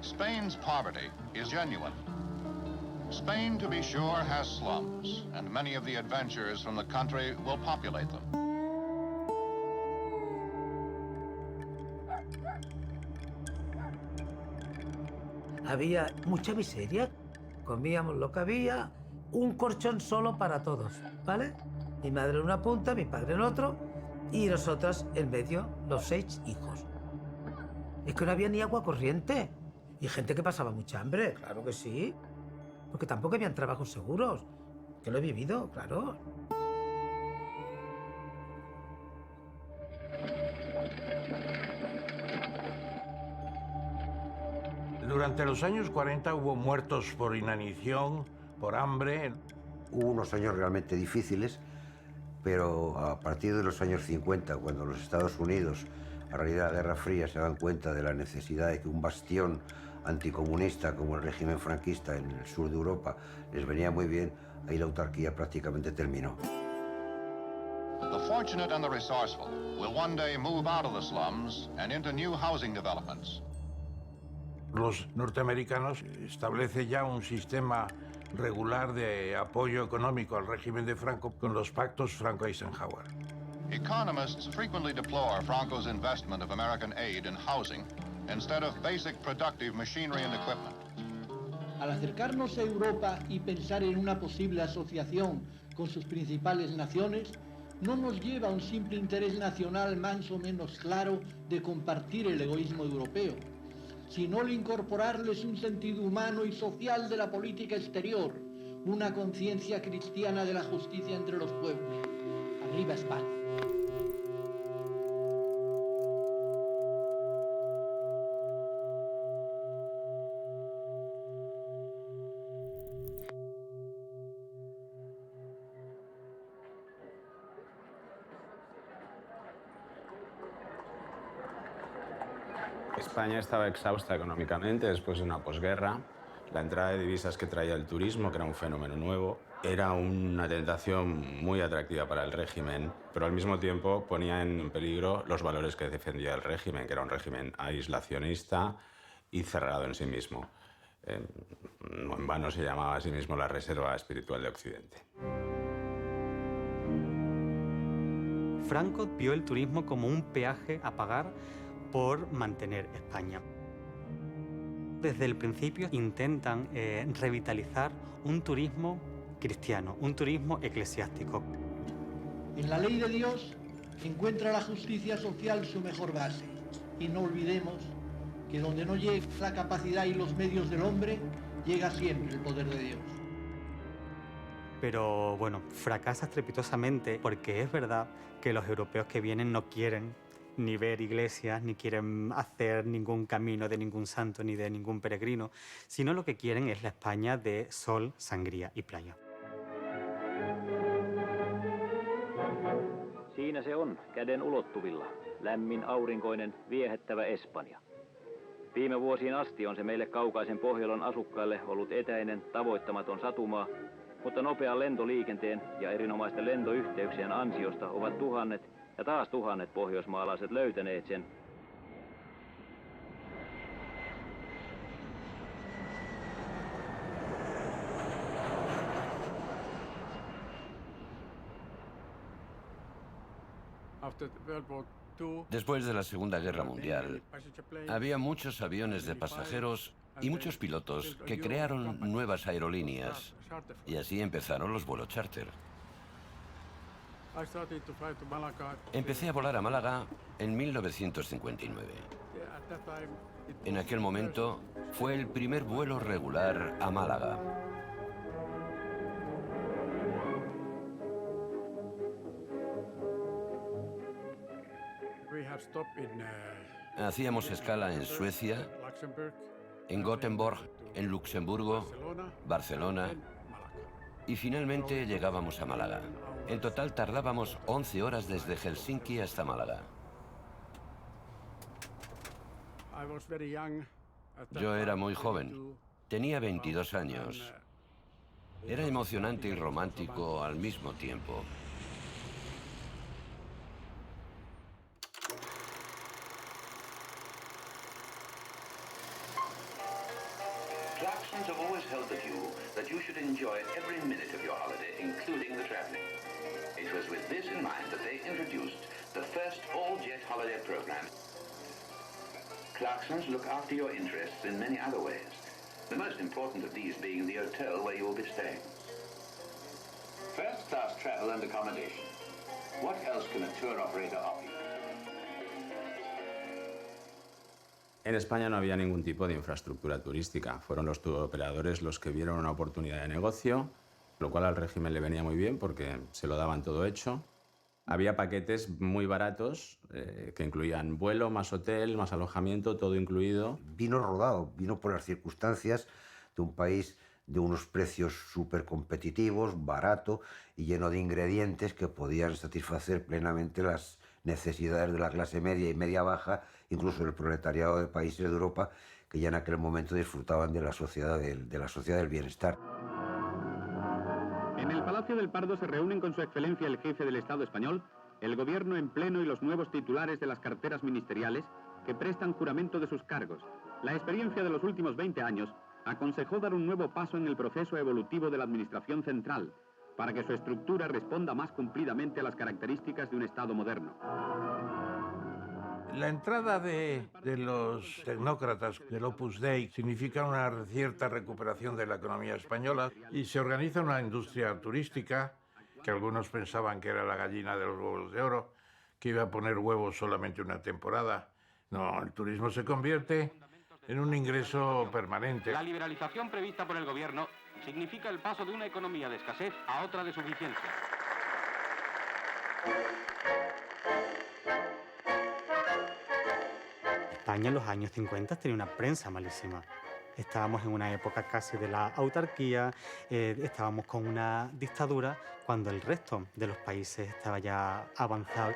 Spain's poverty is genuine. Spain, to be sure, has slums, and many of the adventurers from the country will populate them. Había mucha miseria, comíamos lo que había, un colchón solo para todos, ¿vale? Mi madre en una punta, mi padre en otro, y nosotros en medio, los 6 hijos. Es que no había ni agua corriente. Y gente que pasaba mucha hambre, claro que sí. Porque tampoco habían trabajos seguros. Que lo he vivido, claro. Durante los años 40 hubo muertos por inanición, por hambre. Hubo unos años realmente difíciles, pero a partir de los años 50, cuando los Estados Unidos, a raíz de la Guerra Fría, se dan cuenta de la necesidad de que un bastión anticomunista como el régimen franquista en el sur de Europa les venía muy bien, ahí la autarquía prácticamente terminó. The fortunate and the resourceful will one day move out of the slums and into new housing developments. Los norteamericanos establecen ya un sistema regular de apoyo económico al régimen de Franco con los pactos Franco-Eisenhower. Economists frequently deplore Franco's investment of American aid in housing instead of basic productive machinery and equipment. Al acercarnos a Europa y pensar en una posible asociación con sus principales naciones, no nos lleva a un simple interés nacional más o menos claro de compartir el egoísmo europeo, sino el incorporarles un sentido humano y social de la política exterior, una conciencia cristiana de la justicia entre los pueblos. Arriba España. España estaba exhausta económicamente después de una posguerra. La entrada de divisas que traía el turismo, que era un fenómeno nuevo, era una tentación muy atractiva para el régimen, pero al mismo tiempo ponía en peligro los valores que defendía el régimen, que era un régimen aislacionista y cerrado en sí mismo. No en vano se llamaba a sí mismo la Reserva Espiritual de Occidente. Franco vio el turismo como un peaje a pagar por mantener España. Desde el principio intentan revitalizar un turismo cristiano, un turismo eclesiástico. En la ley de Dios encuentra la justicia social su mejor base. Y no olvidemos que donde no llega la capacidad y los medios del hombre, llega siempre el poder de Dios. Pero bueno, fracasa estrepitosamente porque es verdad que los europeos que vienen no quieren ni ver iglesias, ni quieren hacer ningún camino de ningún santo ni de ningún peregrino, sino lo que quieren es la España de sol, sangría y playa. Siinä se on, käden ulottuvilla. Lämmin, aurinkoinen, viehättävä Espanja. Viime vuosiin asti on se meille kaukaisen Pohjolan asukkaille ollut etäinen, tavoittamaton satumaa, mutta nopean lentoliikenteen ja erinomaisten lentoyhteyksien ansiosta ovat tuhannet ja taas tuhannet pohjoismaalaiset löytäneet sen. Después de la Segunda Guerra Mundial, había muchos aviones de pasajeros y muchos pilotos que crearon nuevas aerolíneas, y así empezaron los vuelos charter. Empecé a volar a Málaga en 1959. En aquel momento fue el primer vuelo regular a Málaga. Hacíamos escala en Suecia, en Gotemburgo, en Luxemburgo, Barcelona y finalmente llegábamos a Málaga. En total tardábamos 11 horas desde Helsinki hasta Málaga. Yo era muy joven, tenía 22 años. Era emocionante y romántico al mismo tiempo. held the view that you should enjoy every minute of your holiday, including the traveling. It was with this in mind that they introduced the first all-jet holiday program. Clarksons look after your interests in many other ways, the most important of these being the hotel where you will be staying. First-class travel and accommodation. What else can a tour operator offer you? En España no había ningún tipo de infraestructura turística. Fueron los turoperadores los que vieron una oportunidad de negocio, lo cual al régimen le venía muy bien porque se lo daban todo hecho. Había paquetes muy baratos que incluían vuelo, más hotel, más alojamiento, todo incluido. Vino rodado, vino por las circunstancias de un país de unos precios súper competitivos, barato y lleno de ingredientes que podían satisfacer plenamente las necesidades de la clase media y media baja, incluso del proletariado de países de Europa que ya en aquel momento disfrutaban de la sociedad del bienestar. En el Palacio del Pardo se reúnen con su excelencia el jefe del Estado español, el gobierno en pleno y los nuevos titulares de las carteras ministeriales que prestan juramento de sus cargos. La experiencia de los últimos 20 años aconsejó dar un nuevo paso en el proceso evolutivo de la administración central, para que su estructura responda más cumplidamente a las características de un Estado moderno. La entrada de los tecnócratas del Opus Dei significa una cierta recuperación de la economía española y se organiza una industria turística que algunos pensaban que era la gallina de los huevos de oro, que iba a poner huevos solamente una temporada. No, el turismo se convierte en un ingreso permanente. La liberalización prevista por el gobierno significa el paso de una economía de escasez a otra de suficiencia. España en los años 50 tenía una prensa malísima. Estábamos en una época casi de la autarquía, estábamos con una dictadura cuando el resto de los países estaba ya avanzado.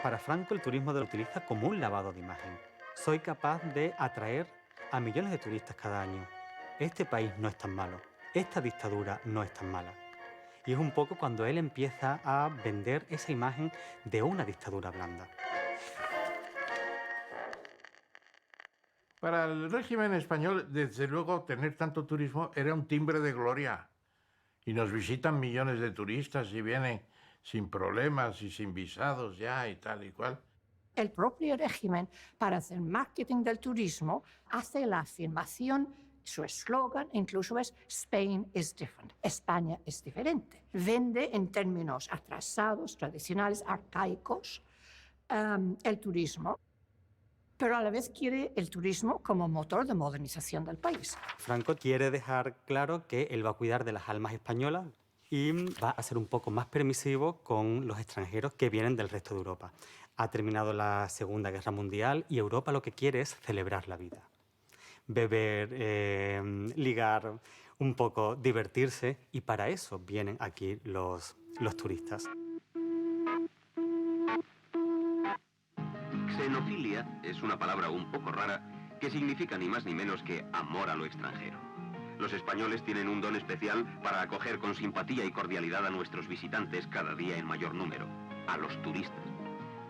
Para Franco el turismo lo utiliza como un lavado de imagen. Soy capaz de atraer a millones de turistas cada año. Este país no es tan malo, esta dictadura no es tan mala. Y es un poco cuando él empieza a vender esa imagen de una dictadura blanda. Para el régimen español, desde luego, tener tanto turismo era un timbre de gloria. Y nos visitan millones de turistas y vienen sin problemas y sin visados ya y tal y cual. El propio régimen, para hacer marketing del turismo, hace la afirmación, su eslogan incluso es Spain is different, España es diferente. Vende en términos atrasados, tradicionales, arcaicos, el turismo, pero a la vez quiere el turismo como motor de modernización del país. Franco quiere dejar claro que él va a cuidar de las almas españolas y va a ser un poco más permisivo con los extranjeros que vienen del resto de Europa. Ha terminado la Segunda Guerra Mundial y Europa lo que quiere es celebrar la vida. Beber, ligar, un poco divertirse, y para eso vienen aquí los turistas. Xenofilia es una palabra un poco rara que significa ni más ni menos que amor a lo extranjero. Los españoles tienen un don especial para acoger con simpatía y cordialidad a nuestros visitantes cada día en mayor número, a los turistas.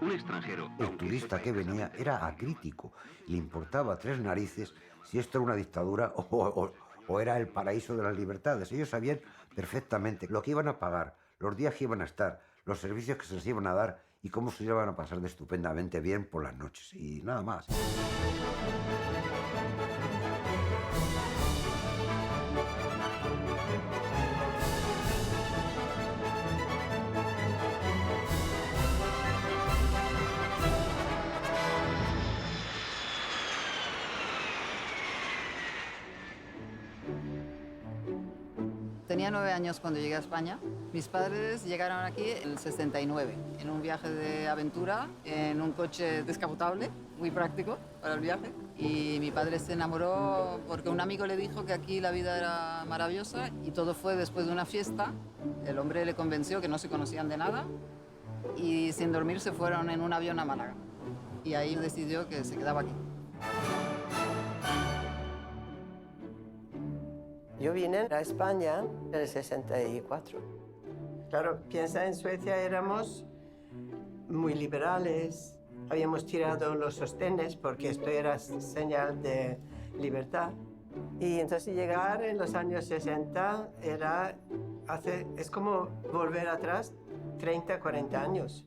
Un extranjero... El turista que venía era acrítico, le importaba tres narices si esto era una dictadura o era el paraíso de las libertades. Ellos sabían perfectamente lo que iban a pagar, los días que iban a estar, los servicios que se les iban a dar y cómo se iban a pasar de estupendamente bien por las noches, y nada más. Tenía 9 años cuando llegué a España. Mis padres llegaron aquí en el 69, en un viaje de aventura, en un coche descapotable, muy práctico para el viaje. Y mi padre se enamoró porque un amigo le dijo que aquí la vida era maravillosa, y todo fue después de una fiesta. El hombre le convenció que no se conocían de nada y sin dormir se fueron en un avión a Málaga. Y ahí decidió que se quedaba aquí. Yo vine a España en el 64. Claro, piensa, en Suecia éramos muy liberales, habíamos tirado los sostenes porque esto era señal de libertad. Y entonces llegar en los años 60 es como volver atrás 30, 40 años.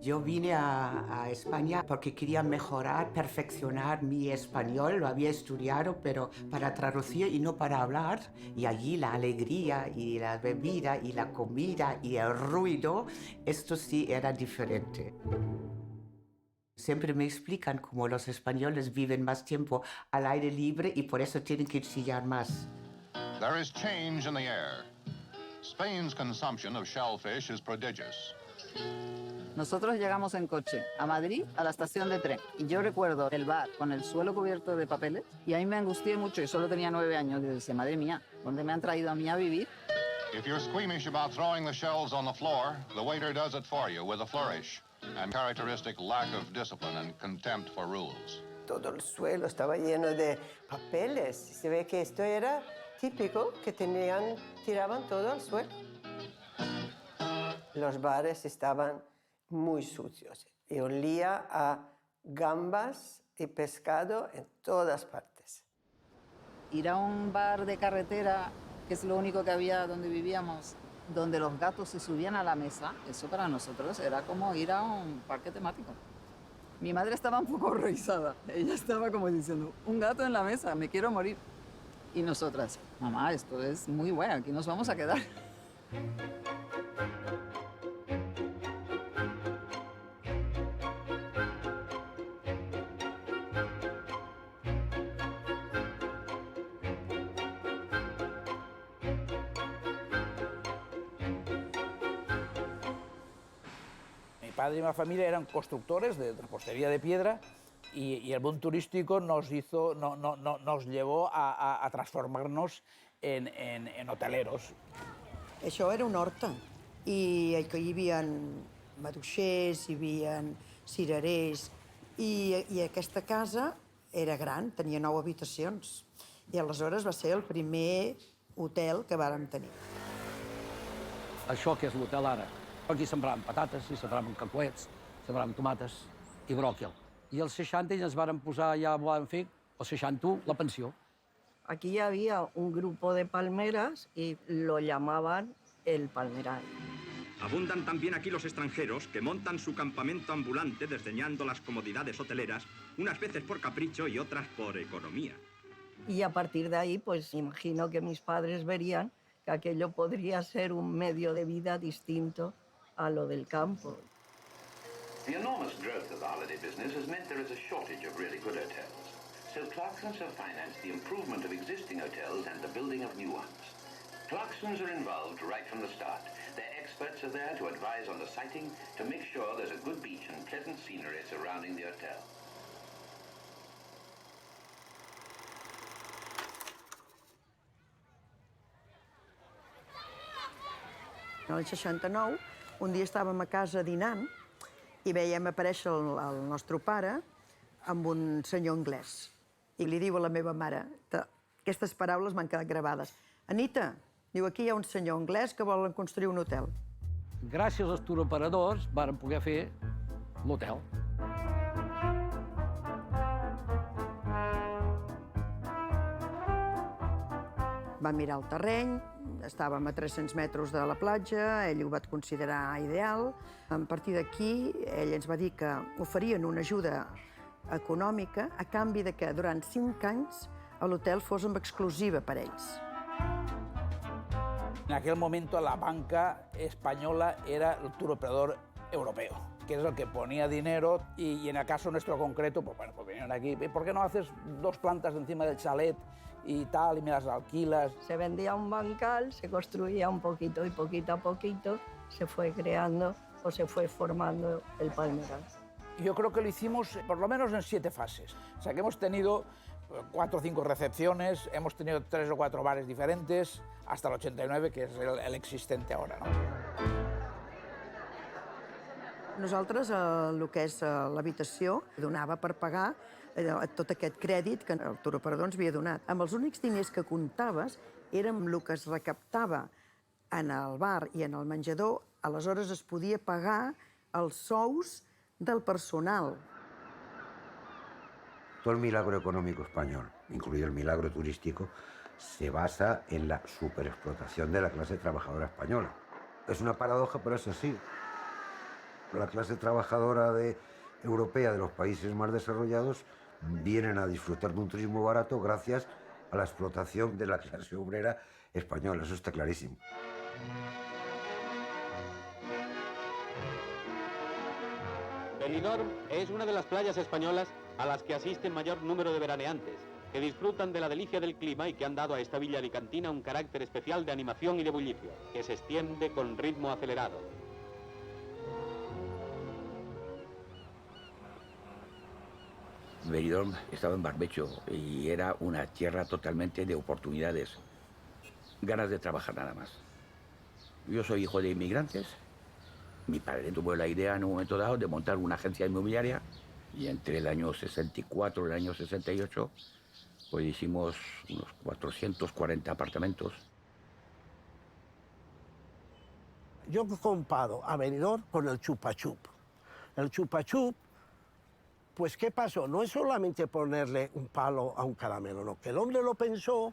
Yo vine a España porque quería mejorar, perfeccionar mi español. Lo había estudiado, pero para traducir y no para hablar. Y allí la alegría y la bebida y la comida y el ruido, esto sí era diferente. Siempre me explican cómo los españoles viven más tiempo al aire libre y por eso tienen que chillar más. There is change in the air. Spain's consumption of shellfish is prodigious. Nosotros llegamos en coche a Madrid, a la estación de tren. Y yo recuerdo el bar con el suelo cubierto de papeles. Y ahí me angustié mucho y solo tenía 9 años. Y decía, madre mía, ¿dónde me han traído a mí a vivir? If you're squeamish about throwing the shells on the floor, the waiter does it for you with a flourish and characteristic lack of discipline and contempt for rules. Todo el suelo estaba lleno de papeles. Se ve que esto era típico, que tiraban todo al suelo. Los bares estaban muy sucios y olía a gambas y pescado en todas partes. Ir a un bar de carretera, que es lo único que había donde vivíamos, donde los gatos se subían a la mesa, eso para nosotros era como ir a un parque temático. Mi madre estaba un poco horrorizada. Ella estaba como diciendo, un gato en la mesa, me quiero morir. Y nosotras, mamá, esto es muy bueno, aquí nos vamos a quedar. Mi padre y mi familia eran constructores de repostería de piedra y el boom turístico nos llevó a transformarnos en hoteleros. Això era una horta i que hi havia maduixers, hi havia cirerers i aquesta casa era gran, tenia 9 habitacions i aleshores va ser el primer hotel que vàrem tenir. Això que és l'hotel ara. Aquí sembràvem patates, i sembràvem cacahuets, sembràvem tomates i bròquil. I als 60 ens varen posar, ja vam fer, als 61, la pensió. Aquí había un grupo de palmeras y lo llamaban el palmeral. Abundan también aquí los extranjeros que montan su campamento ambulante desdeñando las comodidades hoteleras, unas veces por capricho y otras por economía. Y a partir de ahí, pues imagino que mis padres verían que aquello podría ser un medio de vida distinto a lo del campo. The enormous growth of the holiday business has meant there is a shortage of really good hotels. So Clarksons have financed the improvement of existing hotels and the building of new ones. Clarksons are involved right from the start. Their experts are there to advise on the siting, to make sure there's a good beach and pleasant scenery surrounding the hotel. L'any 69, un dia estàvem a casa dinant i veiem aparèixer el nostre pare amb un senyor anglès. I li diu a la meva mare, aquestes paraules m'han quedat gravades. Anita, diu, aquí hi ha un senyor anglès que volen construir un hotel. Gràcies als turoperadors varen poder fer l'hotel. Va mirar el terreny, estàvem a 300 metres de la platja, ell ho va considerar ideal. A partir d'aquí, ell ens va dir que oferien una ajuda econòmica a canvi de que durant 5 anys l'hotel fos amb exclusiva per ells. En aquel momento la banca española era el turoperador europeo, que es el que ponía dinero y en el caso nuestro concreto, pues bueno, pues vinieron aquí, ¿por qué no haces 2 plantas encima del chalet y tal, y me las alquilas? Se vendía un bancal, se construía un poquito y poquito a poquito se fue creando o se fue formando el palmeral. Yo creo que lo hicimos por lo menos en 7 fases. O sea, que hemos tenido 4 o 5 recepciones, hemos tenido 3 o 4 bares diferentes, hasta el 89, que és el existente ahora, no? Nosaltres, el que és l'habitació, donava per pagar tot aquest crèdit que el turoperador ens havia donat. Amb els únics diners que comptaves érem el que es recaptava en el bar i en el menjador, aleshores es podia pagar els sous del personal. Todo el milagro económico español, incluido el milagro turístico, se basa en la superexplotación de la clase trabajadora española. Es una paradoja, pero es así. La clase trabajadora europea de los países más desarrollados vienen a disfrutar de un turismo barato gracias a la explotación de la clase obrera española. Eso está clarísimo. Benidorm es una de las playas españolas a las que asisten mayor número de veraneantes, que disfrutan de la delicia del clima y que han dado a esta villa alicantina un carácter especial de animación y de bullicio, que se extiende con ritmo acelerado. Benidorm estaba en barbecho y era una tierra totalmente de oportunidades, ganas de trabajar nada más. Yo soy hijo de inmigrantes. Mi padre tuvo la idea en un momento dado de montar una agencia inmobiliaria y entre el año 64 y el año 68 pues hicimos unos 440 apartamentos. Yo comparo a Benidorm con el Chupa Chup. El Chupa Chup, pues ¿qué pasó? No es solamente ponerle un palo a un caramelo, no, que el hombre lo pensó,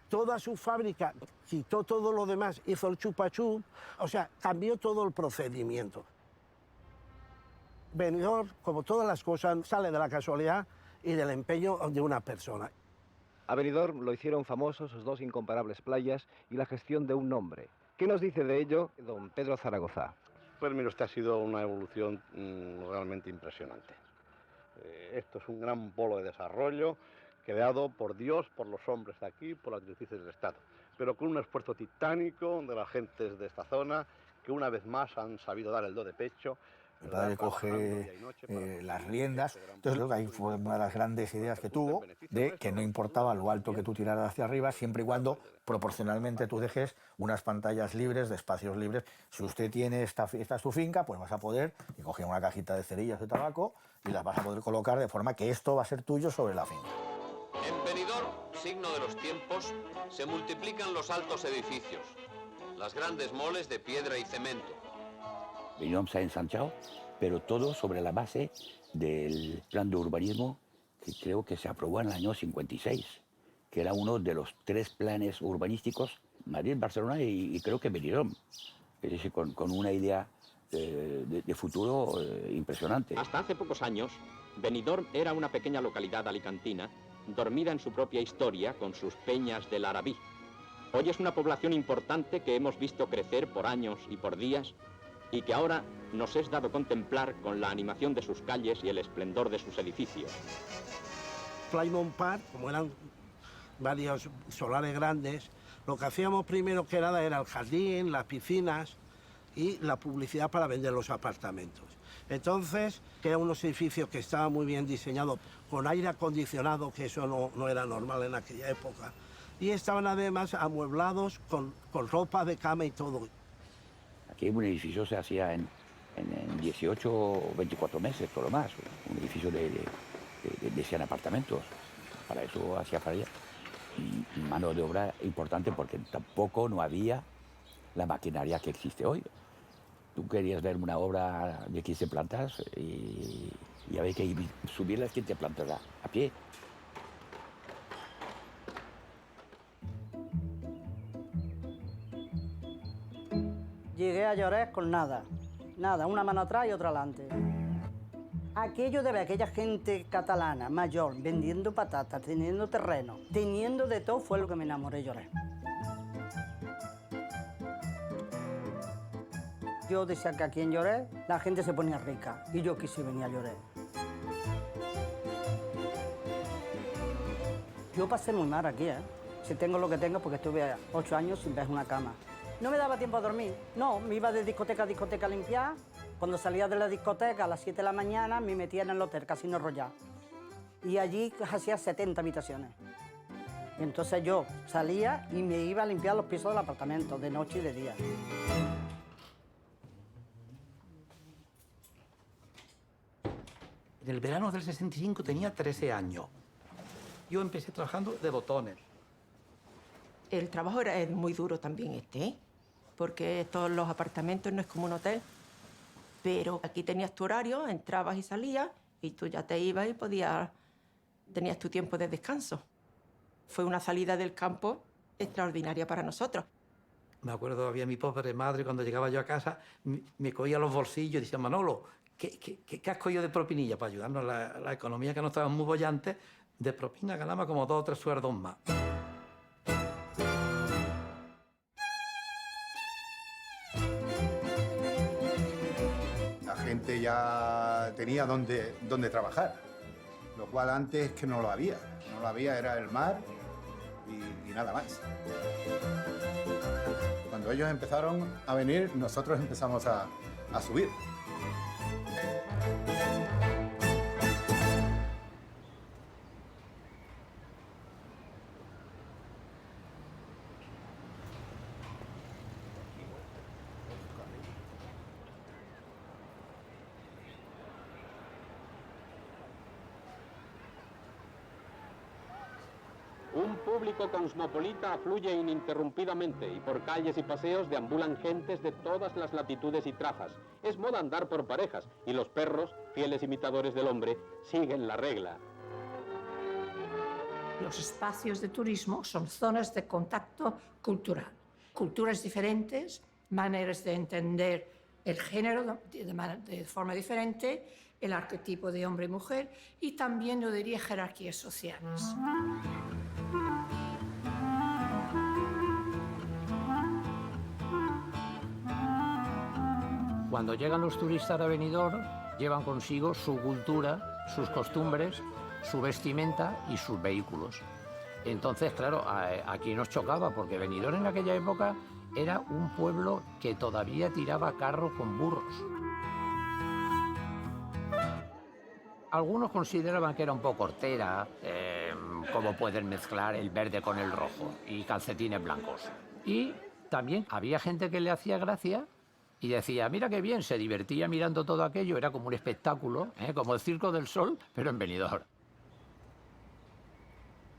toda su fábrica, quitó todo lo demás, hizo el Chupa Chup, o sea, cambió todo el procedimiento. Benidorm, como todas las cosas, sale de la casualidad y del empeño de una persona. A Benidorm lo hicieron famosos sus dos incomparables playas y la gestión de un nombre. ¿Qué nos dice de ello don Pedro Zaragoza? Pues mire, usted, ha sido una evolución realmente impresionante. Esto es un gran polo de desarrollo creado por Dios, por los hombres de aquí, por las directrices del Estado, pero con un esfuerzo titánico de las gentes de esta zona que una vez más han sabido dar el do de pecho. Mi padre coge las riendas, entonces creo que ahí fue una de las grandes ideas que tuvo, de que no importaba lo alto que tú tiraras hacia arriba, siempre y cuando proporcionalmente tú dejes unas pantallas libres, de espacios libres. Si usted tiene esta es tu finca, pues vas a poder, y coger una cajita de cerillas de tabaco, y las vas a poder colocar de forma que esto va a ser tuyo sobre la finca. En Benidorm, signo de los tiempos, se multiplican los altos edificios, las grandes moles de piedra y cemento. Benidorm se ha ensanchado, pero todo sobre la base del plan de urbanismo que creo que se aprobó en el año 56, que era uno de los 3 planes urbanísticos, Madrid, Barcelona y creo que Benidorm. Es decir, con una idea de futuro impresionante. Hasta hace pocos años, Benidorm era una pequeña localidad alicantina, dormida en su propia historia con sus peñas del Arabí. Hoy es una población importante que hemos visto crecer por años y por días, y que ahora nos es dado contemplar con la animación de sus calles y el esplendor de sus edificios. Plymouth Park, como eran varios solares grandes, lo que hacíamos primero que nada era el jardín, las piscinas y la publicidad para vender los apartamentos. Entonces, que eran unos edificios que estaban muy bien diseñados, con aire acondicionado, que eso no era normal en aquella época, y estaban además amueblados con ropa de cama y todo. Aquí un edificio se hacía en 18 o 24 meses, todo lo más. Un edificio de 100 apartamentos. Para eso hacía falta mano de obra importante porque tampoco no había la maquinaria que existe hoy. Tú querías ver una obra de 15 plantas y había que subir las 15 plantas a pie. Llegué a Lloret con nada, una mano atrás y otra adelante. Aquello de ver aquella gente catalana, mayor, vendiendo patatas, teniendo terreno, teniendo de todo, fue lo que me enamoré de Lloret. Yo decía que aquí en Lloret la gente se ponía rica y yo quise venir a Lloret. Yo pasé muy mal aquí, Si tengo lo que tengo, porque estuve 8 años sin ver una cama. No me daba tiempo a dormir. No, me iba de discoteca a discoteca a limpiar. Cuando salía de la discoteca a las 7 de la mañana me metía en el hotel Casino Royal. Y allí hacía 70 habitaciones. Y entonces yo salía y me iba a limpiar los pisos del apartamento, de noche y de día. En el verano del 65 tenía 13 años. Yo empecé trabajando de botones. El trabajo es muy duro también porque todos los apartamentos no es como un hotel, pero aquí tenías tu horario, entrabas y salías, y tú ya te ibas y podías tenías tu tiempo de descanso. Fue una salida del campo extraordinaria para nosotros. Me acuerdo, había mi pobre madre, cuando llegaba yo a casa, me cogía los bolsillos y decía, Manolo, ¿qué has cogido de propinilla? Para ayudarnos a la economía, que no estaba muy bollante, de propina ganaba como 2 o 3 sueldos más. La gente ya tenía dónde trabajar, lo cual antes que no lo había. No lo había, era el mar y nada más. Cuando ellos empezaron a venir, nosotros empezamos a subir. Un público cosmopolita afluye ininterrumpidamente y por calles y paseos deambulan gentes de todas las latitudes y trazas. Es moda andar por parejas y los perros, fieles imitadores del hombre, siguen la regla. Los espacios de turismo son zonas de contacto cultural. Culturas diferentes, maneras de entender el género de forma diferente, el arquetipo de hombre y mujer y también, yo diría, jerarquías sociales. Cuando llegan los turistas a Benidorm, llevan consigo su cultura, sus costumbres, su vestimenta y sus vehículos. Entonces, claro, aquí nos chocaba, porque Benidorm en aquella época era un pueblo que todavía tiraba carros con burros. Algunos consideraban que era un poco hortera, cómo pueden mezclar el verde con el rojo y calcetines blancos. Y también había gente que le hacía gracia y decía, mira qué bien, se divertía mirando todo aquello, era como un espectáculo, como el Circo del Sol, però en Benidorm.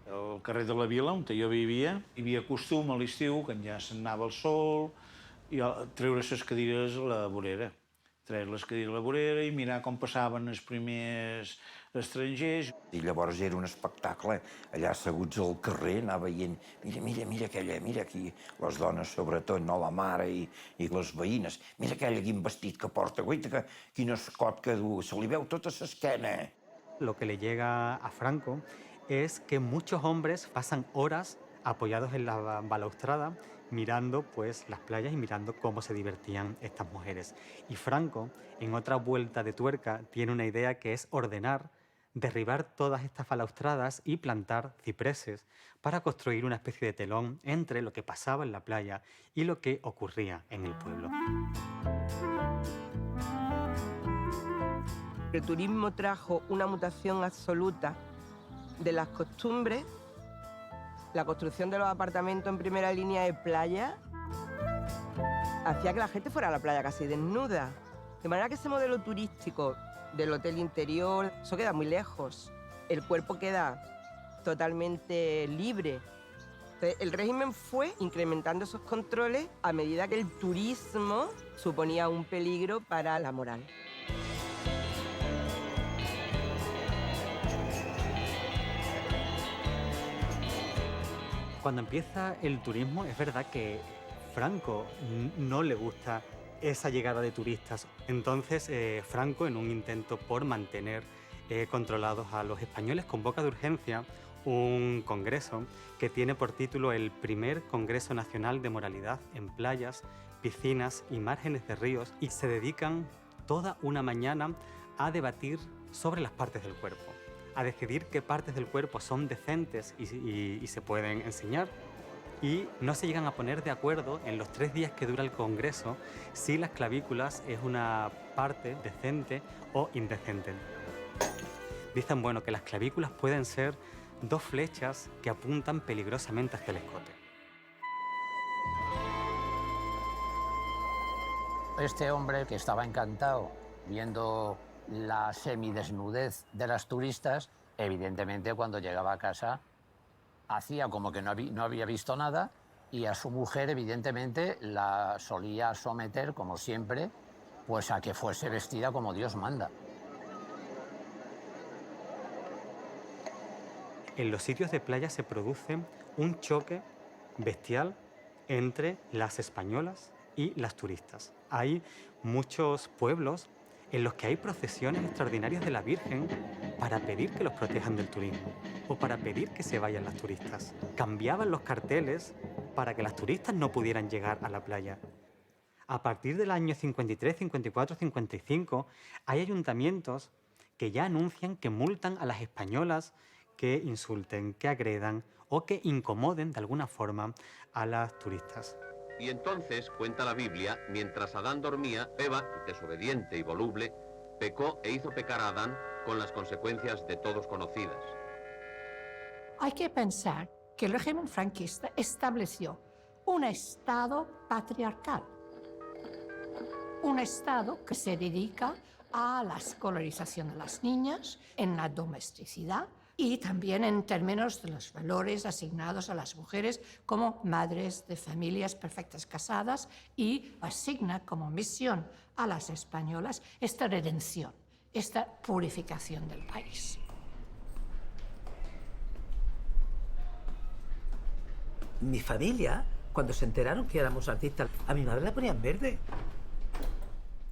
Al carrer de la Vila, on jo vivia, hi havia costum a l'estiu, quan ja s'anava el sol, i treure les cadires a la vorera. Treure les cadires a la vorera i mirar com passaven els primers estrangers. I llavors era un espectacle, allà asseguts al carrer, anar veient, mira aquella, mira aquí, les dones sobretot, no la mare i les veïnes, mira aquella quin vestit que porta, guaita, quin escot que du, se li veu tota l'esquena. Lo que le llega a Franco es que muchos hombres pasan horas apoyados en la balaustrada mirando pues las playas y mirando cómo se divertían estas mujeres. Y Franco, en otra vuelta de tuerca, tiene una idea que es ordenar, derribar todas estas balaustradas y plantar cipreses para construir una especie de telón entre lo que pasaba en la playa y lo que ocurría en el pueblo. El turismo trajo una mutación absoluta de las costumbres, la construcción de los apartamentos en primera línea de playa hacía que la gente fuera a la playa casi desnuda. De manera que ese modelo turístico del hotel interior, eso queda muy lejos. El cuerpo queda totalmente libre. Entonces, el régimen fue incrementando esos controles a medida que el turismo suponía un peligro para la moral. Cuando empieza el turismo, es verdad que Franco no le gusta esa llegada de turistas. Entonces, Franco, en un intento por mantener controlados a los españoles, convoca de urgencia un congreso que tiene por título el primer Congreso Nacional de Moralidad en playas, piscinas y márgenes de ríos, y se dedican toda una mañana a debatir sobre las partes del cuerpo, a decidir qué partes del cuerpo son decentes y se pueden enseñar, y no se llegan a poner de acuerdo en los 3 días que dura el congreso si las clavículas es una parte decente o indecente. Dicen, bueno, que las clavículas pueden ser 2 flechas que apuntan peligrosamente hacia el escote. Este hombre, que estaba encantado viendo la semidesnudez de las turistas, evidentemente cuando llegaba a casa hacía como que no había visto nada, y a su mujer evidentemente la solía someter, como siempre, pues a que fuese vestida como Dios manda. en los sitios de playa se produce un choque bestial entre las españolas y las turistas. Hay muchos pueblos en los que hay procesiones extraordinarias de la Virgen para pedir que los protejan del turismo o para pedir que se vayan las turistas. Cambiaban los carteles para que las turistas no pudieran llegar a la playa. A partir del año 53, 54, 55, hay ayuntamientos que ya anuncian que multan a las españolas que insulten, que agredan o que incomoden de alguna forma a las turistas. Y entonces, cuenta la Biblia, mientras Adán dormía, Eva, desobediente y voluble, pecó e hizo pecar a Adán con las consecuencias de todos conocidas. Hay que pensar que el régimen franquista estableció un Estado patriarcal, un Estado que se dedica a la escolarización de las niñas, en la domesticidad y también en términos de los valores asignados a las mujeres como madres de familias perfectas casadas, y asigna como misión a las españolas esta redención, esta purificación del país. Mi familia, cuando se enteraron que éramos artistas, a mi madre la ponían verde.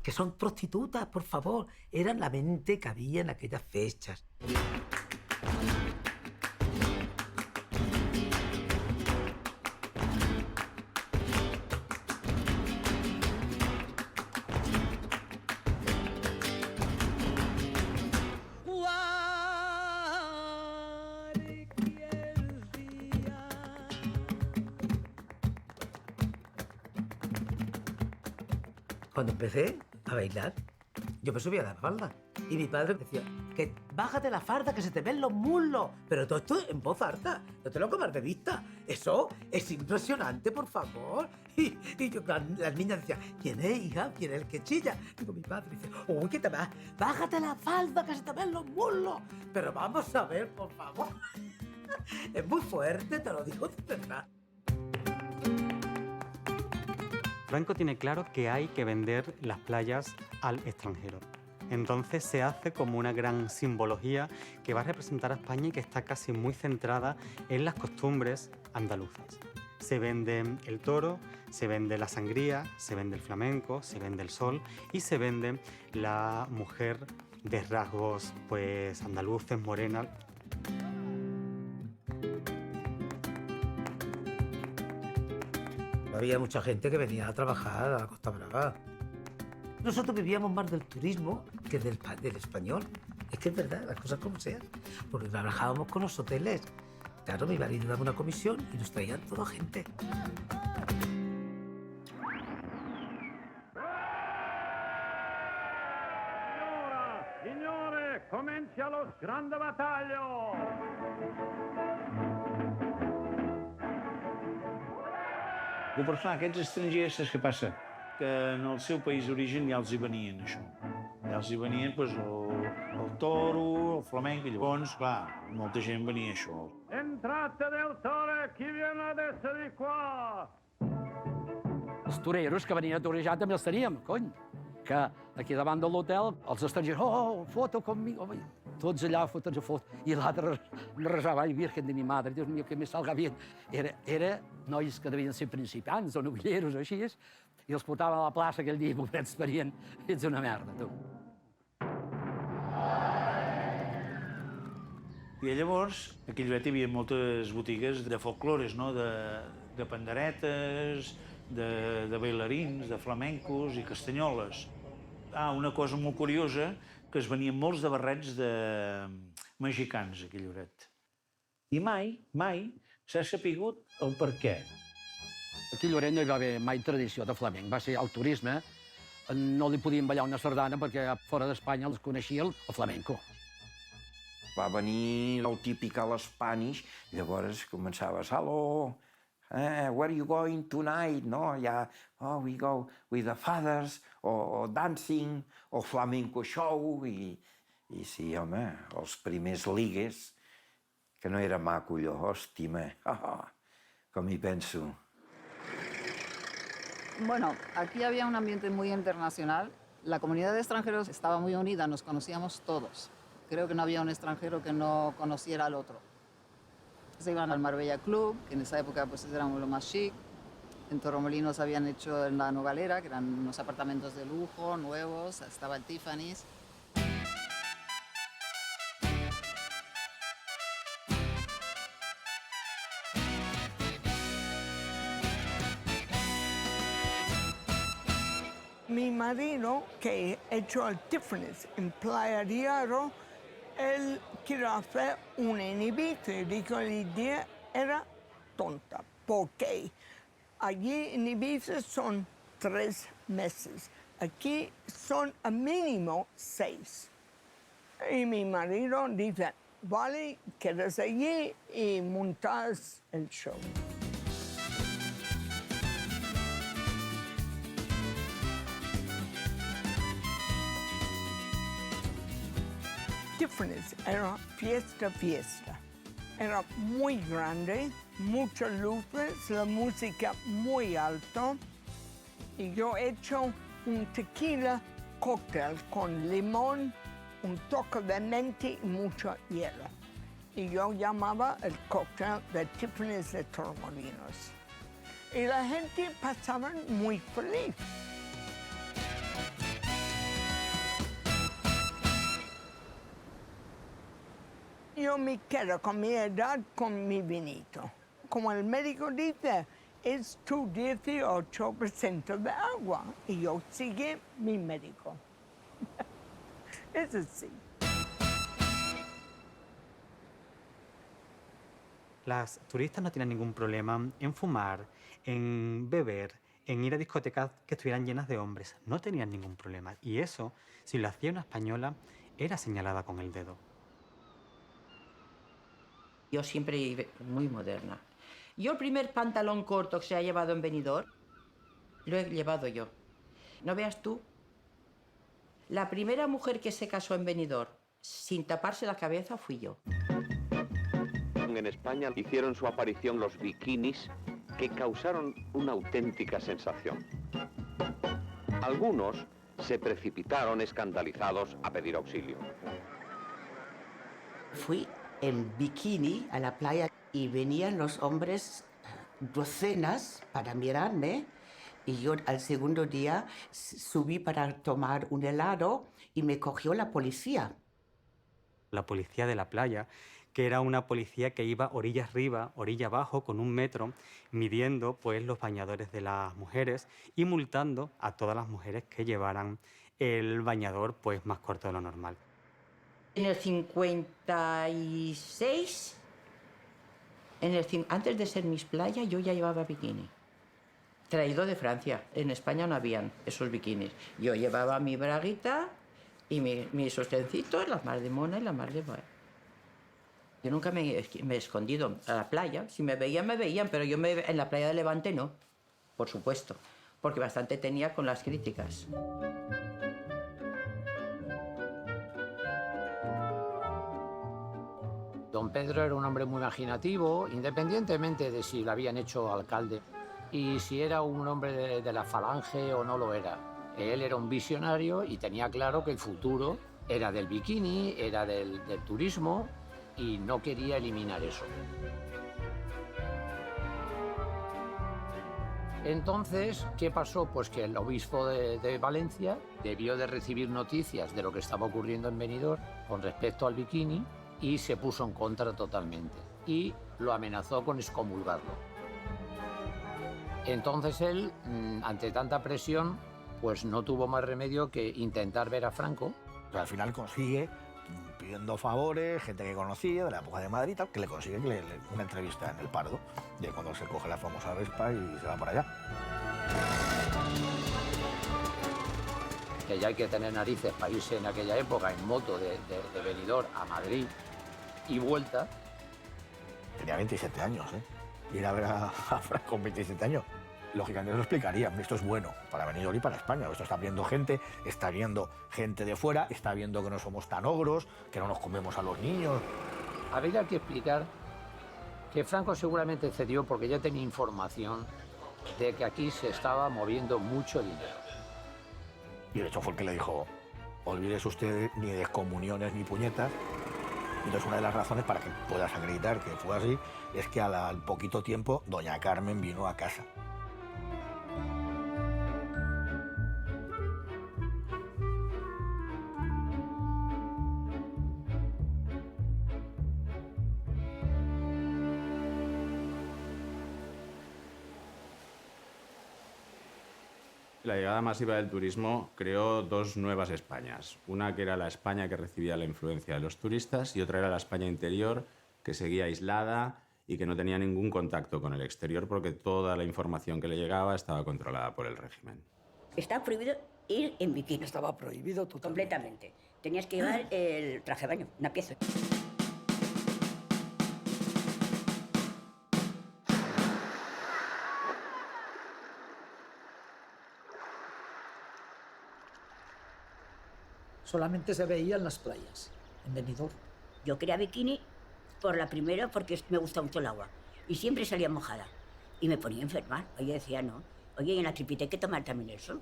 Que son prostitutas, por favor. Eran la mente que había en aquellas fechas. Cuando empecé a bailar, yo me subía a la falda. Y mi padre decía, que bájate la falda, que se te ven los muslos. Pero todo esto en voz alta, no te lo comas de vista. Eso es impresionante, por favor. Y yo, las niñas decían, ¿quién es, hija? ¿Quién es el que chilla? Digo, mi padre dice, uy, ¿qué te va? Bájate la falda, que se te ven los muslos. Pero vamos a ver, por favor. Es muy fuerte, te lo digo de verdad. Franco tiene claro que hay que vender las playas al extranjero. Entonces se hace como una gran simbología que va a representar a España y que está casi muy centrada en las costumbres andaluzas. Se vende el toro, se vende la sangría, se vende el flamenco, se vende el sol y se vende la mujer de rasgos pues andaluces, morena. Había mucha gente que venía a trabajar a la Costa Brava. Nosotros vivíamos más del turismo que del español. Es que es verdad, las cosas como sean. Porque trabajábamos con los hoteles. Claro, mi marido daba una comisión y nos traían toda gente. Signore, comincia lo grande battaglio! Per clar, aquests estrangers, saps què passa? Que en el seu país d'origen ja els hi venien això. Ja els hi venien pues, el toro, el flamenc, i llavors, clar, molta gent venia això. Entrate del toro, qui viene adesso di qua? Els toreros que venien a torejar també els teníem, cony. Que aquí davant de l'hotel, els estrangers, oh, foto conmigo. Tots allà foten a foto. I l'altre resava, ai, virgen de mi madre, Dios mío, que me salga bien. Era nois que devien ser principiants o novilleros o així, i els portaven a la plaça aquell dia, pobrets, venien, ets una merda, tu. I llavors, aquí a Lloret hi havia moltes botigues de folclores, no? De panderetes, de bailarins, de flamencos i castanyoles. Una cosa molt curiosa, que es venien molts de barrets de mexicans aquí a Lloret. I mai s'ha sapigut el per què. Aquí a Lloret no hi va haver mai tradició de flamenc, va ser el turisme. No li podien ballar una sardana perquè fora d'Espanya els coneixia el flamenco. Va venir el típic a l'Spanish, llavors començava, hello, where are you going tonight? No? Ja, we go with the fathers, o dancing, o flamenco show, i sí, home, els primers ligues, que no era maco allò, hòstima, com hi penso. Bueno, aquí había un ambiente muy internacional. La comunidad de extranjeros estaba muy unida, nos conocíamos todos. Creo que no había un extranjero que no conociera al otro. Se iban al Marbella Club, que en esa época pues era lo más chic. En Torremolinos habían hecho en la Nogalera, que eran unos apartamentos de lujo, nuevos, estaba el Tiffany's. Mi marido, que ha hecho el Tiffany's en Playa de Hierro, él quiere hacer una en Ibiza y dijo la idea era tonta, porque allí en Ibiza son 3 meses, aquí son a mínimo 6. Y mi marido dice, vale, quedas allí y montas el show. Tiffany's era fiesta. Era muy grande, muchas luces, la música muy alta. Y yo he hecho un tequila cóctel con limón, un toque de menta y mucho hielo. Y yo llamaba el cóctel de Tiffany's de Torremolinos. Y la gente pasaba muy feliz. Yo me quedo con mi edad, con mi vinito. Como el médico dice, es tu 18% de agua. Y yo sigue mi médico. Es así. Las turistas no tienen ningún problema en fumar, en beber, en ir a discotecas que estuvieran llenas de hombres. No tenían ningún problema. Y eso, si lo hacía una española, era señalada con el dedo. Yo siempre muy moderna. Yo el primer pantalón corto que se ha llevado en Benidorm, lo he llevado yo. No veas tú. La primera mujer que se casó en Benidorm sin taparse la cabeza fui yo. En España hicieron su aparición los bikinis que causaron una auténtica sensación. Algunos se precipitaron escandalizados a pedir auxilio. Fui en bikini a la playa y venían los hombres docenas para mirarme y yo al segundo día subí para tomar un helado y me cogió la policía. La policía de la playa, que era una policía que iba orilla arriba, orilla abajo, con 1 metro, midiendo pues, los bañadores de las mujeres y multando a todas las mujeres que llevaran el bañador pues, más corto de lo normal. En el 56, antes de ser Miss Playa, yo ya llevaba bikini. Traído de Francia. En España no habían esos bikinis. Yo llevaba mi braguita y mi sostencito, las más de mona y las más de... Yo nunca me he escondido a la playa. Si me veían, pero yo en la playa de Levante no, por supuesto, porque bastante tenía con las críticas. Don Pedro era un hombre muy imaginativo, independientemente de si lo habían hecho alcalde y si era un hombre de la falange o no lo era. Él era un visionario y tenía claro que el futuro era del bikini, era del turismo y no quería eliminar eso. Entonces, ¿qué pasó? Pues que el obispo de Valencia debió de recibir noticias de lo que estaba ocurriendo en Benidorm con respecto al bikini y se puso en contra totalmente y lo amenazó con excomulgarlo. Entonces él, ante tanta presión, pues no tuvo más remedio que intentar ver a Franco. Al final consigue, pidiendo favores, gente que conocía de la época de Madrid, tal, que le consigue una entrevista en El Pardo, de cuando se coge la famosa Vespa y se va para allá. Que ya hay que tener narices para irse en aquella época en moto de Benidorm a Madrid y vuelta. Tenía 27 años, ¿eh? Ir a ver a Franco con 27 años. Lógicamente lo explicaría, esto es bueno para Benidorm y para España. Esto está viendo gente de fuera, está viendo que no somos tan ogros, que no nos comemos a los niños. Habría que explicar que Franco seguramente cedió porque ya tenía información de que aquí se estaba moviendo mucho dinero. Y de hecho fue el que le dijo, olvídese usted ni de comuniones ni puñetas, Entonces, una de las razones para que puedas acreditar que fue así es que al poquito tiempo doña Carmen vino a casa. La llegada masiva del turismo creó dos nuevas Españas. Una que era la España que recibía la influencia de los turistas y otra era la España interior que seguía aislada y que no tenía ningún contacto con el exterior porque toda la información que le llegaba estaba controlada por el régimen. Estaba prohibido ir en bikini. Estaba prohibido totalmente. Completamente. Tenías que llevar el traje de baño, una pieza. Solamente se veía en las playas, en Benidorm. Yo quería bikini por la primera porque me gusta mucho el agua. Y siempre salía mojada. Y me ponía a enfermar. Oye, decía, no. Oye, y en la tripita hay que tomar también el sol.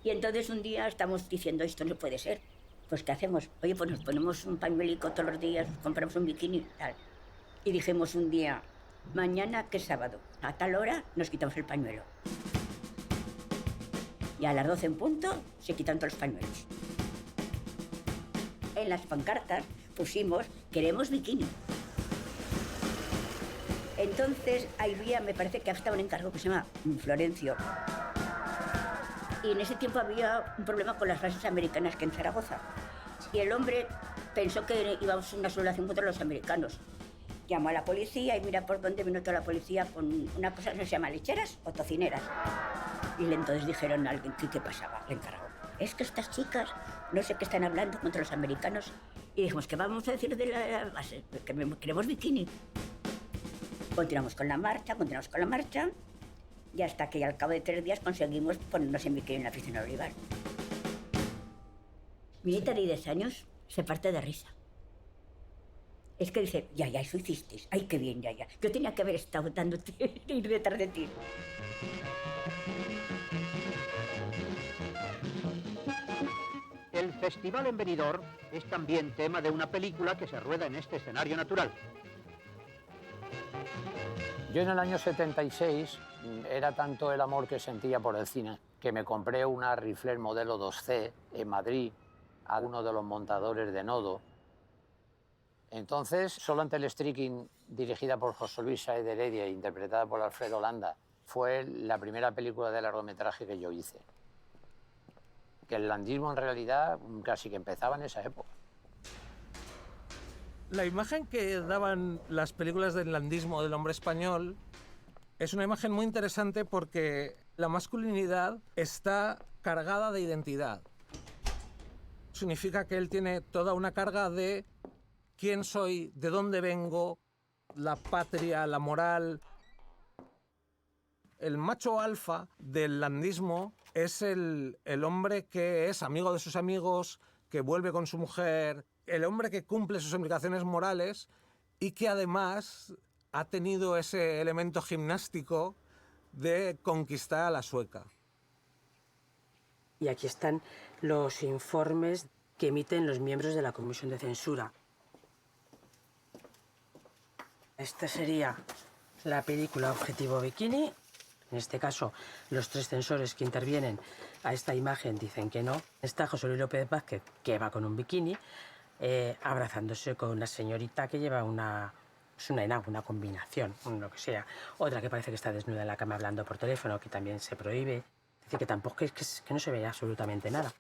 Y entonces un día estamos diciendo, esto no puede ser. Pues, ¿qué hacemos? Oye, pues nos ponemos un pañuelico todos los días, compramos un bikini, tal. Y dijimos un día, mañana, que es sábado, a tal hora nos quitamos el pañuelo. Y a las 12 en punto se quitan todos los pañuelos. En las pancartas pusimos, queremos bikini. Entonces había, me parece que estaba un encargo que se llama Florencio. Y en ese tiempo había un problema con las bases americanas que en Zaragoza. Y el hombre pensó que íbamos a una sublevación contra los americanos. Llamó a la policía y mira por dónde vino toda la policía con una cosa que se llama lecheras o tocineras. Y entonces dijeron a alguien qué pasaba, le encargó. Es que estas chicas no sé qué están hablando contra los americanos. Y dijimos, ¿qué vamos a decir de la base? Que queremos bikini. Continuamos con la marcha, y hasta que al cabo de 3 días conseguimos ponernos en bikini en la piscina Olivar. Mi nieta de 10 años se parte de risa. Es que dice, ya, eso hicisteis. Ay, qué bien, ya. Yo tenía que haber estado dándote, ir detrás de ti. El festival en Benidorm es también tema de una película que se rueda en este escenario natural. Yo en el año 76 era tanto el amor que sentía por el cine que me compré una Rifler modelo 2C en Madrid a uno de los montadores de Nodo. Entonces, Solo ante el Streaking, dirigida por José Luis Sáez de Heredia e interpretada por Alfredo Landa, fue la primera película de largometraje que yo hice. Que el landismo en realidad casi que empezaba en esa época. La imagen que daban las películas del landismo del hombre español es una imagen muy interesante porque la masculinidad está cargada de identidad. Significa que él tiene toda una carga de quién soy, de dónde vengo, la patria, la moral. El macho alfa del landismo es el hombre que es amigo de sus amigos, que vuelve con su mujer, el hombre que cumple sus obligaciones morales y que además ha tenido ese elemento gimnástico de conquistar a la sueca. Y aquí están los informes que emiten los miembros de la Comisión de Censura. Esta sería la película Objetivo Bikini. En este caso, los 3 censores que intervienen a esta imagen dicen que no. Está José Luis López Vázquez, que va con un bikini, abrazándose con una señorita que lleva una combinación, lo que sea. Otra que parece que está desnuda en la cama hablando por teléfono, que también se prohíbe. Es decir, que tampoco es que no se ve absolutamente nada.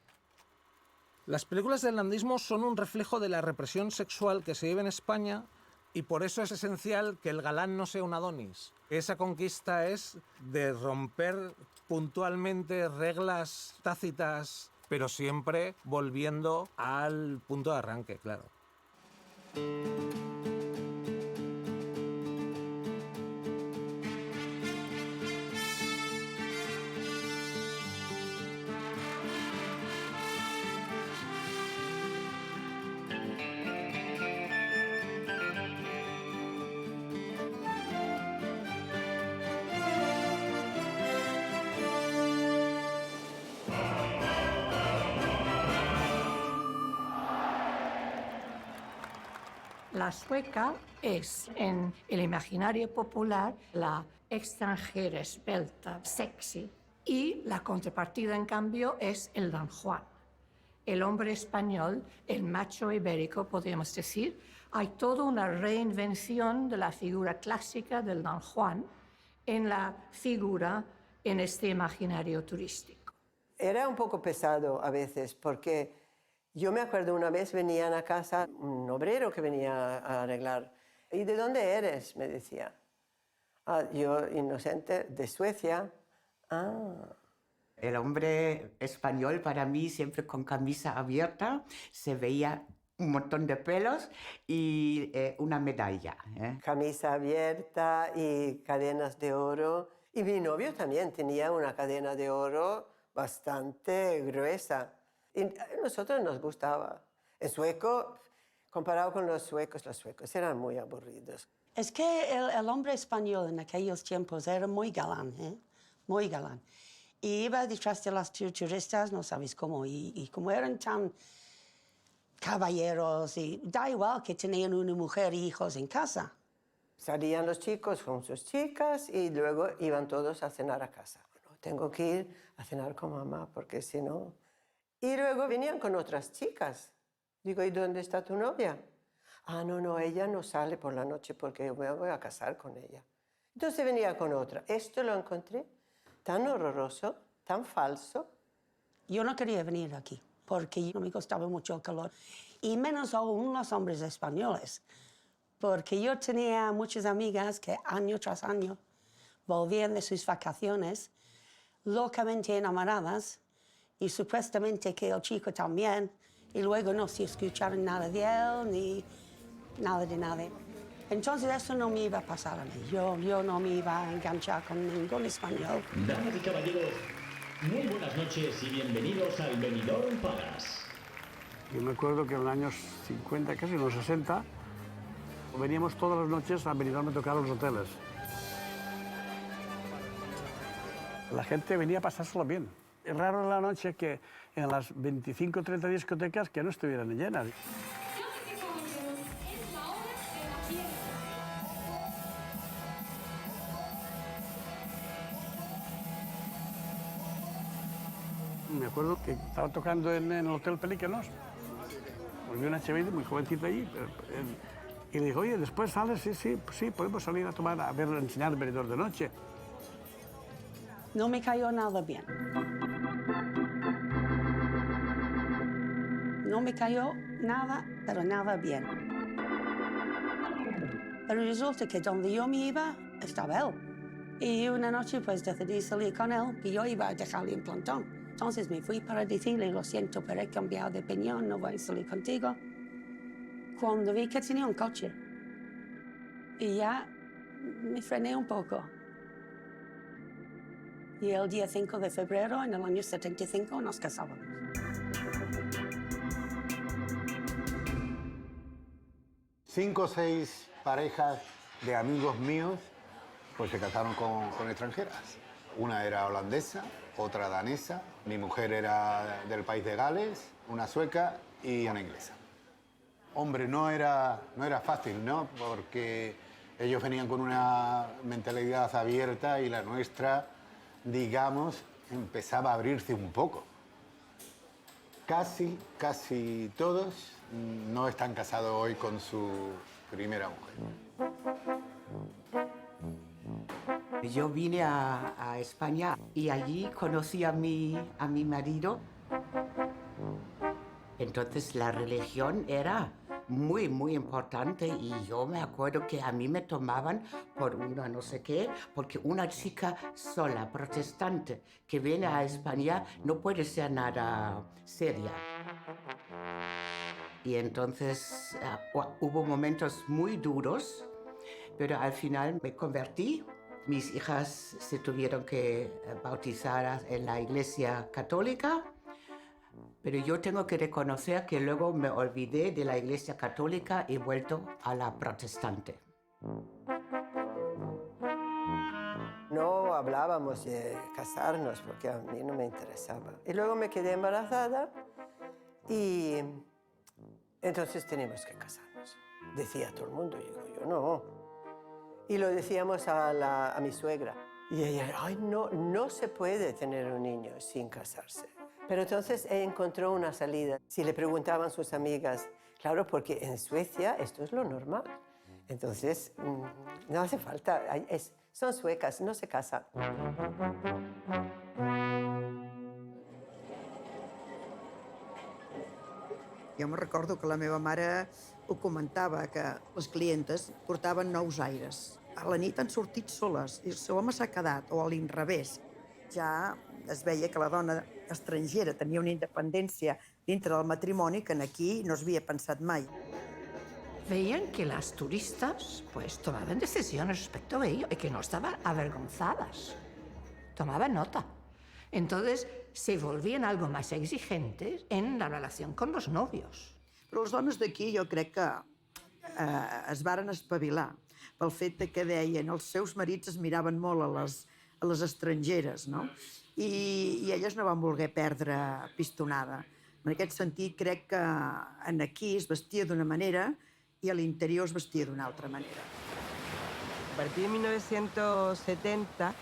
Las películas del landismo son un reflejo de la represión sexual que se vive en España y por eso es esencial que el galán no sea un Adonis. Esa conquista es de romper puntualmente reglas tácitas, pero siempre volviendo al punto de arranque, claro. La sueca es, en el imaginario popular, la extranjera esbelta, sexy, y la contrapartida, en cambio, es el Don Juan. El hombre español, el macho ibérico, podríamos decir. Hay toda una reinvención de la figura clásica del Don Juan en la figura en este imaginario turístico. Era un poco pesado a veces, porque yo me acuerdo una vez venían a casa un obrero que venía a arreglar. ¿Y de dónde eres?, me decía. Yo, inocente, de Suecia. El hombre español, para mí, siempre con camisa abierta, se veía un montón de pelos y una medalla. Camisa abierta y cadenas de oro. Y mi novio también tenía una cadena de oro bastante gruesa. Y a nosotros nos gustaba. El sueco, comparado con los suecos eran muy aburridos. Es que el hombre español en aquellos tiempos era muy galán, muy galán. Y iba detrás de las turistas, no sabes cómo, y como eran tan caballeros, y da igual que tenían una mujer e hijos en casa. Salían los chicos con sus chicas y luego iban todos a cenar a casa. Bueno, tengo que ir a cenar con mamá porque si no... Y luego venían con otras chicas. Digo, ¿y dónde está tu novia? No, ella no sale por la noche porque yo me voy a casar con ella. Entonces venía con otra. Esto lo encontré tan horroroso, tan falso. Yo no quería venir aquí porque no me gustaba mucho el calor. Y menos aún los hombres españoles. Porque yo tenía muchas amigas que año tras año volvían de sus vacaciones locamente enamoradas y supuestamente que el chico también, y luego no se escucharon nada de él ni nada de nada. Entonces eso no me iba a pasar a mí. Yo no me iba a enganchar con ningún español. Damas y caballeros, muy buenas noches y bienvenidos al Benidorm Palace. Yo me acuerdo que en los años 50, casi en los 60, veníamos todas las noches a Benidorm a tocar a los hoteles. La gente venía a pasárselo bien. Es raro en la noche que en las 25 o 30 discotecas que no estuvieran llenas. Me acuerdo que estaba tocando en el Hotel Pelícanos. Volvió una chavita muy jovencita allí. Y le dijo, oye, después sales, sí, podemos salir a tomar, a ver, enseñar Benidorm de noche. No me cayó nada bien. No me cayó nada, pero nada bien. Pero resulta que donde yo me iba, estaba él. Y una noche pues decidí salir con él, que yo iba a dejarle en plantón. Entonces me fui para decirle, lo siento, pero he cambiado de opinión, no voy a salir contigo. Cuando vi que tenía un coche, y ya me frené un poco. Y el día 5 de febrero, en el año 75, nos casamos. Cinco o 6 parejas de amigos míos pues se casaron con extranjeras. Una era holandesa, otra danesa, mi mujer era del país de Gales, una sueca y una inglesa. Hombre, no era fácil, ¿no? Porque ellos venían con una mentalidad abierta y la nuestra, digamos, empezaba a abrirse un poco. Casi todos no están casados hoy con su primera mujer. Yo vine a España y allí conocí a mi marido. Entonces la religión era muy importante y yo me acuerdo que a mí me tomaban por una no sé qué, porque una chica sola, protestante, que viene a España no puede ser nada seria. Y entonces hubo momentos muy duros, pero al final me convertí. Mis hijas se tuvieron que bautizar en la Iglesia Católica. Pero yo tengo que reconocer que luego me olvidé de la Iglesia Católica y he vuelto a la protestante. No hablábamos de casarnos porque a mí no me interesaba. Y luego me quedé embarazada y entonces teníamos que casarnos. decía todo el mundo. Y digo, yo no. Y lo decíamos a mi suegra. Y ella, ay, no, no se puede tener un niño sin casarse. Pero entonces encontró una salida. Si le preguntaban a sus amigas, claro, porque en Suecia esto es lo normal. Entonces, no hace falta, son suecas, no se casan. Jo me recordo que la meva mare ho comentava, que les clientes portaven nous aires. A la nit han sortit soles i l'home s'ha quedat, o a l'inrevés. Ja es veia que la dona estrangera tenia una independència dintre del matrimoni que aquí no s'havia pensat mai. Veían que las turistas pues tomaban decisiones respecto a ello y que no estaban avergonzadas. Tomaban nota. Entonces se volvían algo más exigentes en la relación con los novios. Però les dones d'aquí jo crec que es varen espavilar pel fet que deien els seus marits es miraven molt a les estrangeres, no? I elles no van voler perdre pistonada. En aquest sentit, crec que aquí es vestia d'una manera i a l'interior es vestia d'una altra manera. A partir de 1970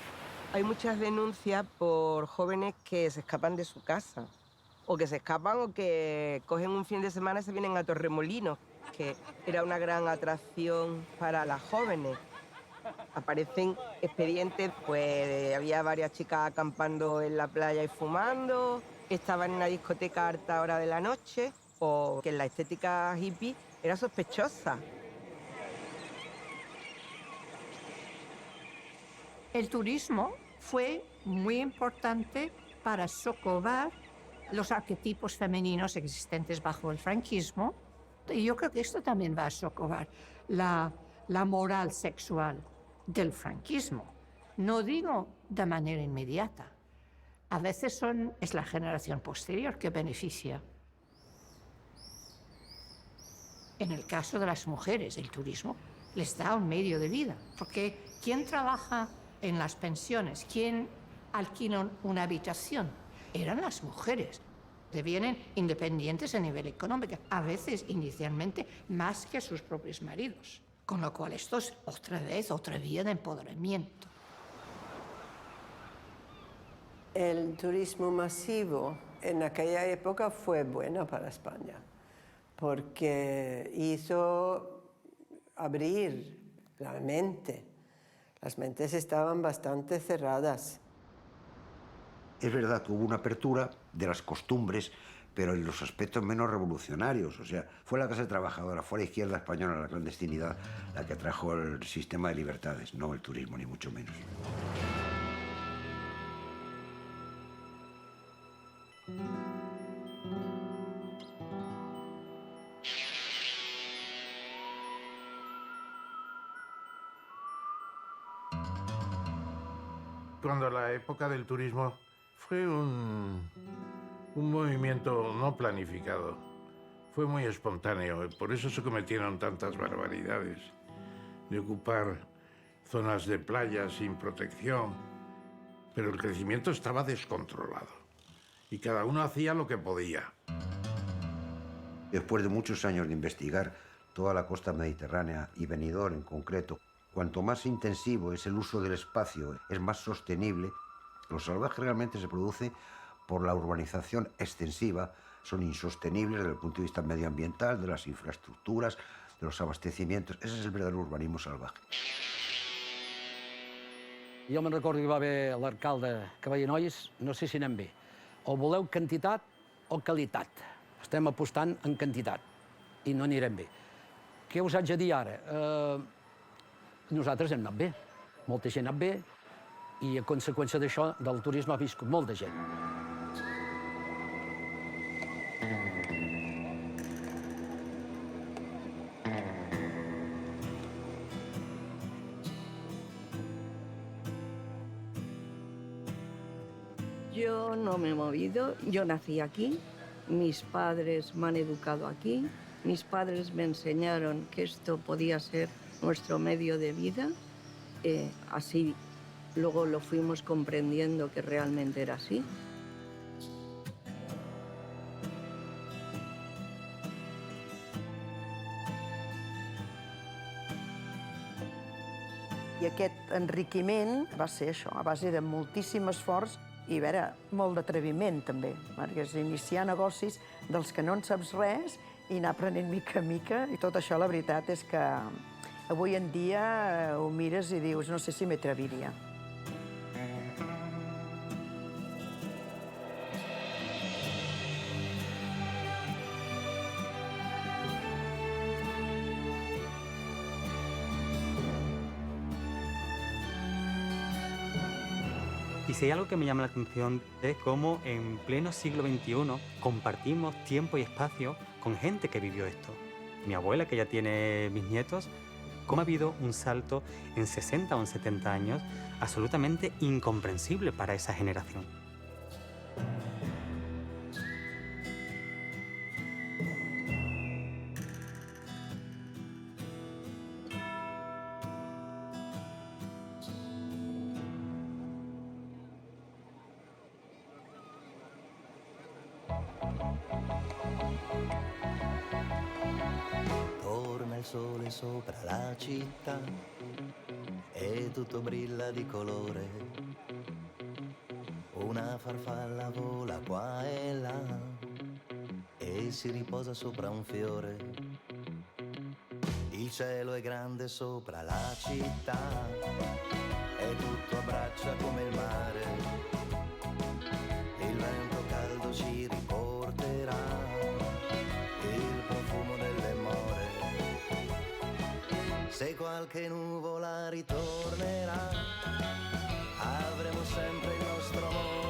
hay muchas denuncias por jóvenes que se escapan de su casa, o que se escapan o que cogen un fin de semana y se vienen a Torremolinos, que era una gran atracción para las jóvenes. Aparecen expedientes, pues había varias chicas acampando en la playa y fumando, estaban en una discoteca a alta hora de la noche, o que la estética hippie era sospechosa. El turismo fue muy importante para socavar los arquetipos femeninos existentes bajo el franquismo, y yo creo que esto también va a socavar la moral sexual del franquismo. No digo de manera inmediata. A veces es la generación posterior que beneficia. En el caso de las mujeres, el turismo les da un medio de vida, porque ¿quién trabaja en las pensiones? ¿Quién alquila una habitación? Eran las mujeres. Devienen independientes a nivel económico, a veces inicialmente más que sus propios maridos. Con lo cual esto es otra vía de empoderamiento. El turismo masivo en aquella época fue bueno para España, porque hizo abrir la mente. Las mentes estaban bastante cerradas. Es verdad que hubo una apertura de las costumbres, pero en los aspectos menos revolucionarios. O sea, fue la clase trabajadora, fue la izquierda española, la clandestinidad, la que trajo el sistema de libertades, no el turismo, ni mucho menos. Cuando la época del turismo fue un movimiento no planificado, fue muy espontáneo, por eso se cometieron tantas barbaridades, de ocupar zonas de playa sin protección, pero el crecimiento estaba descontrolado y cada uno hacía lo que podía. Después de muchos años de investigar toda la costa mediterránea y Benidorm en concreto, cuanto más intensivo es el uso del espacio, es más sostenible. Lo salvaje realmente se produce por la urbanización extensiva, son insostenibles desde el punto de vista medioambiental, de las infraestructuras, de los abastecimientos. Ese es el verdadero urbanismo salvaje. Jo me'n recordo que hi va haver l'alcalde que veia nois, no sé si anem bé. O voleu quantitat o qualitat. Estem apostant en quantitat i no anirem bé. Què us haig de dir ara? Nosaltres hem anat bé. Molta gent ha anat bé i a conseqüència d'això del turisme ha viscut molta gent. Yo no me he movido, yo nací aquí, mis padres me han educado aquí, mis padres me enseñaron que esto podía ser nuestro medio de vida, así luego lo fuimos comprendiendo que realmente era así. I aquest enriquiment va ser això, a base de moltíssim esforç i, a veure, molt d'atreviment, també, perquè és iniciar negocis dels que no en saps res i anar aprenent mica en mica. I tot això, la veritat, és que avui en dia ho mires i dius, no sé si m'atreviria. Y si hay algo que me llama la atención es cómo en pleno siglo XXI compartimos tiempo y espacio con gente que vivió esto. Mi abuela, que ya tiene mis nietos, cómo ha habido un salto en 60 o en 70 años absolutamente incomprensible para esa generación. Torna il sole sopra la città e tutto brilla di colore. Una farfalla vola qua e là e si riposa sopra un fiore. Il cielo è grande sopra la città e tutto abbraccia come il mare. Il vento caldo ci riporterà il profumo delle more. Se qualche nuvola ritornerà, avremo sempre il nostro amore.